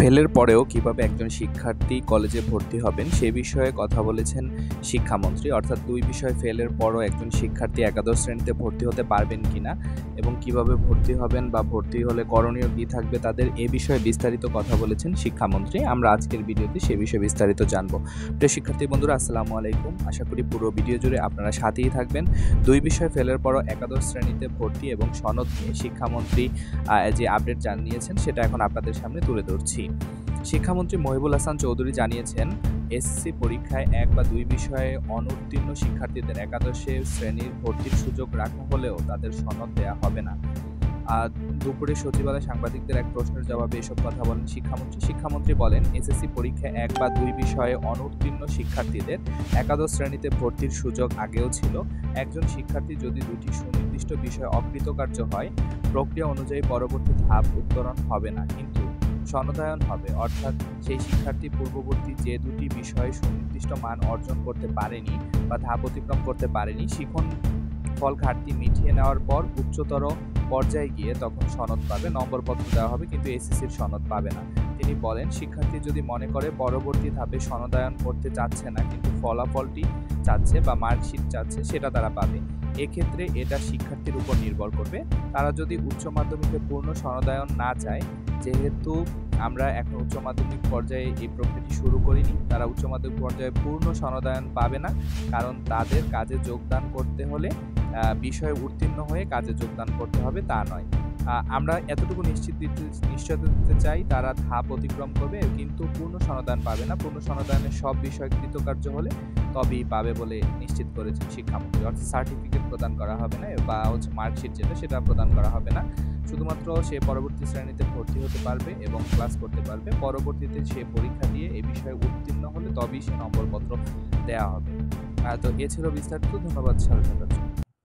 ফেলের পরেও কিভাবে একজন শিক্ষার্থী কলেজে ভর্তি হবেন সে বিষয়ে কথা বলেছেন শিক্ষামন্ত্রী। অর্থাৎ ২ বিষয়ে ফেলের পরও একজন শিক্ষার্থী একাদশ শ্রেণীতে ভর্তি হতে পারবেন কিনা এবং কিভাবে ভর্তি হবেন বা ভর্তি হলে করণীয় কী থাকবে তাদের এ বিষয়ে বিস্তারিত কথা বলেছেন শিক্ষামন্ত্রী। আমরা আজকের ভিডিওতে সে বিষয়ে বিস্তারিত জানব। প্রিয় শিক্ষার্থী বন্ধুরা, আসসালামু আলাইকুম। আশা করি পুরো ভিডিও জুড়ে আপনারা সাথেই থাকবেন। ২ বিষয়ে ফেলের পরও একাদশ শ্রেণীতে ভর্তি এবং সনদ নিয়ে শিক্ষামন্ত্রী যে আপডেট জানিয়েছেন সেটা এখন আপনাদের সামনে তুলে ধরছি। শিক্ষামন্ত্রী মহিবুল হাসান চৌধুরী জানিয়েছেন, এসএসসি পরীক্ষায় ১ বা ২ বিষয়ে অনুত্তীর্ণ শিক্ষার্থীদের একাদশে শ্রেণীর ভর্তির সুযোগ রাখা হলেও তাদের সনদ দেওয়া হবে না। দুপুরে সচিবালয়ে সাংবাদিকদের এক প্রশ্নের জবাবে এসব কথা বলেন শিক্ষামন্ত্রী বলেন, এসএসসি পরীক্ষায় ১ বা ২ বিষয়ে অনুত্তীর্ণ শিক্ষার্থীদের একাদশ শ্রেণীতে ভর্তির সুযোগ আগেও ছিল। একজন শিক্ষার্থী যদি দুটি সুনির্দিষ্ট বিষয়ে অকৃতকার্য হয়, প্রক্রিয়া অনুযায়ী পরবর্তী ধাপ উত্তরণ হবে না, কিন্তু সনদায়ন হবে। অর্থাৎ সেই শিক্ষার্থী পূর্ববর্তী যে দুটি বিষয়ে সুনির্দিষ্ট মান অর্জন করতে পারেনি বা ধাপ অতিক্রম করতে পারেনি, শিখন ফল ঘাটতি মিটিয়ে নেওয়ার পর উচ্চতর পর্যায়ে গিয়ে তখন সনদ পাবে, নম্বরপত্র দেওয়া হবে, কিন্তু এসএসসির সনদ পাবে না। তিনি বলেন, শিক্ষার্থী যদি মনে করে পরবর্তী ধাপে সনদায়ন করতে চাচ্ছে না কিন্তু ফলাফলটি চাচ্ছে বা মার্কশিট চাচ্ছে, সেটা তারা পাবে। এক্ষেত্রে এটা শিক্ষার্থীর উপর নির্ভর করবে। তারা যদি উচ্চ মাধ্যমিকে পূর্ণ সনদায়ন না চায়, যেহেতু আমরা এখন উচ্চ মাধ্যমিক পর্যায়ে এই প্রক্রিয়াটি শুরু করিনি, তারা উচ্চ মাধ্যমিক পর্যায়ে পূর্ণ সনদায়ন পাবে না, কারণ তাদের কাজে যোগদান করতে হলে বিষয়ে উত্তীর্ণ হয়ে কাজে যোগদান করতে হবে তা নয়। আমরা এতটুকু নিশ্চয়তা দিতে চাই, তারা ধাপ অতিক্রম করবে কিন্তু পূর্ণ সনদায়ন পাবে না। পূর্ণ সনদায়নের সব বিষয় কৃতকার্য হলে তবেই পাবে বলে নিশ্চিত করেছেন শিক্ষামন্ত্রী। অর্থাৎ সার্টিফিকেট প্রদান করা হবে না বা মার্কশিট সেটা প্রদান করা হবে না। শুধুমাত্র সে পরবর্তী শ্রেণীতে ভর্তি হতে পারবে এবং ক্লাস করতে পারবে। পরবর্তীতে সে পরীক্ষা দিয়ে এ বিষয়ে উত্তীর্ণ হলে তবেই সে নম্বরপত্র দেওয়া হবে। তো এ ছিল বিস্তারিত। ধন্যবাদ সাথে থাকার জন্য।